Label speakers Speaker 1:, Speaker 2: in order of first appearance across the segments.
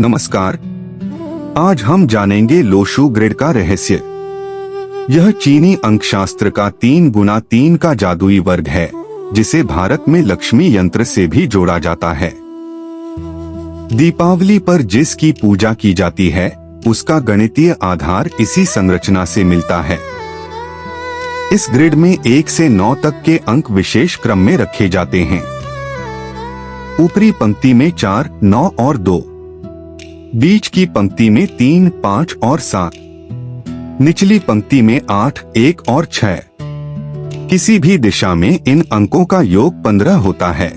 Speaker 1: नमस्कार। आज हम जानेंगे लोशु ग्रिड का रहस्य। यह चीनी अंकशास्त्र का 3x3 का जादुई वर्ग है, जिसे भारत में लक्ष्मी यंत्र से भी जोड़ा जाता है। दीपावली पर जिसकी पूजा की जाती है, उसका गणितीय आधार इसी संरचना से मिलता है। इस ग्रिड में 1 से 9 तक के अंक विशेष क्रम में रखे जाते हैं। ऊपरी पंक्ति में 4, 9 और 2, बीच की पंक्ति में 3, 5 और 7, निचली पंक्ति में 8, 1 और 6। किसी भी दिशा में इन अंकों का योग 15 होता है।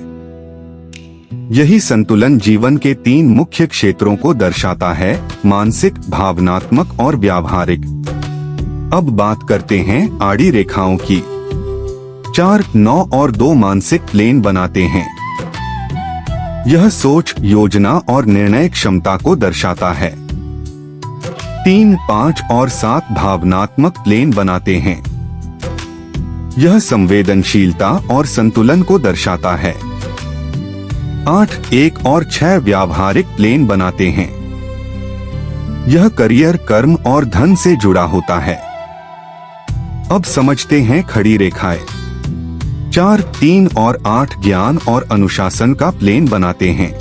Speaker 1: यही संतुलन जीवन के 3 मुख्य क्षेत्रों को दर्शाता है: मानसिक, भावनात्मक और व्यावहारिक। अब बात करते हैं आड़ी रेखाओं की। 4, 9 और 2 मानसिक प्लेन बनाते हैं। यह सोच, योजना और निर्णय क्षमता को दर्शाता है। 3, 5 और 7 भावनात्मक प्लेन बनाते हैं। यह संवेदनशीलता और संतुलन को दर्शाता है। 8, 1 और 6 व्यावहारिक प्लेन बनाते हैं। यह करियर, कर्म और धन से जुड़ा होता है। अब समझते हैं खड़ी रेखाएं। 4, 3 और 8 ज्ञान और अनुशासन का प्लेन बनाते हैं।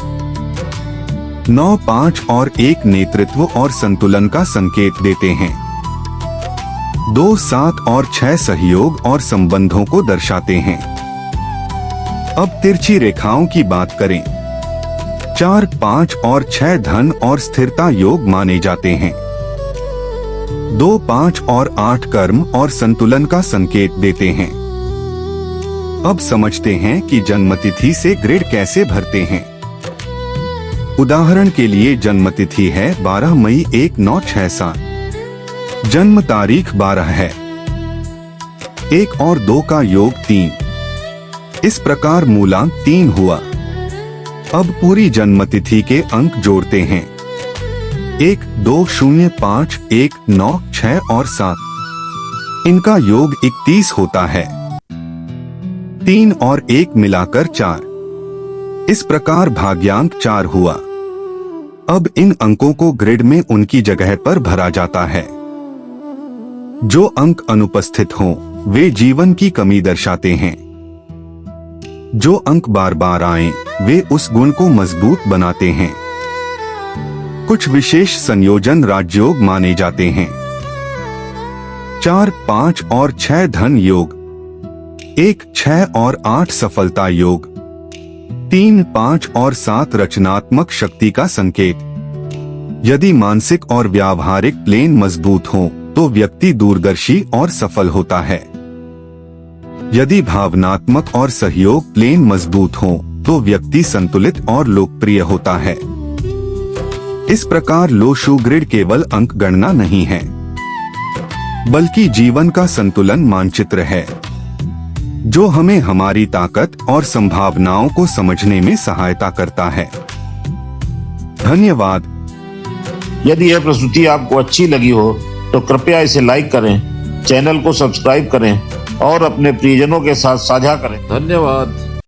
Speaker 1: 9, 5 और 1 नेतृत्व और संतुलन का संकेत देते हैं। 2, 7 और 6 सहयोग और संबंधों को दर्शाते हैं। अब तिरछी रेखाओं की बात करें। 4, 5 और 6 धन और स्थिरता योग माने जाते हैं। 2, 5 और 8 कर्म और संतुलन का संकेत देते हैं। अब समझते हैं कि जन्मतिथि से ग्रिड कैसे भरते हैं। उदाहरण के लिए जन्मतिथि है 12 मई 1967। जन्म तारीख 12 है। 1 और 2 का योग 3। इस प्रकार मूलांक 3 हुआ। अब पूरी जन्मतिथि के अंक जोड़ते हैं। 1, 2, 0, 5, 1, 9, 6 और 7। इनका योग 31 होता है। 3 और 1 मिलाकर 4। इस प्रकार भाग्यांक 4 हुआ। अब इन अंकों को ग्रिड में उनकी जगह पर भरा जाता है। जो अंक अनुपस्थित हों, वे जीवन की कमी दर्शाते हैं। जो अंक बार बार आएं, वे उस गुण को मजबूत बनाते हैं। कुछ विशेष संयोजन राजयोग माने जाते हैं। 4, 5 और 6 धन योग। 1, 6 और 8 सफलता योग। 3, 5 और 7 रचनात्मक शक्ति का संकेत। यदि मानसिक और व्यावहारिक प्लेन मजबूत हों, तो व्यक्ति दूरदर्शी और सफल होता है। यदि भावनात्मक और सहयोग प्लेन मजबूत हों, तो व्यक्ति संतुलित और लोकप्रिय होता है। इस प्रकार लोशु ग्रिड केवल अंक गणना नहीं है, बल्कि जीवन का संतुलन मानचित्र है, जो हमें हमारी ताकत और संभावनाओं को समझने में सहायता करता है। धन्यवाद।
Speaker 2: यदि यह प्रस्तुति आपको अच्छी लगी हो तो कृपया इसे लाइक करें, चैनल को सब्सक्राइब करें और अपने प्रियजनों के साथ साझा करें।
Speaker 3: धन्यवाद।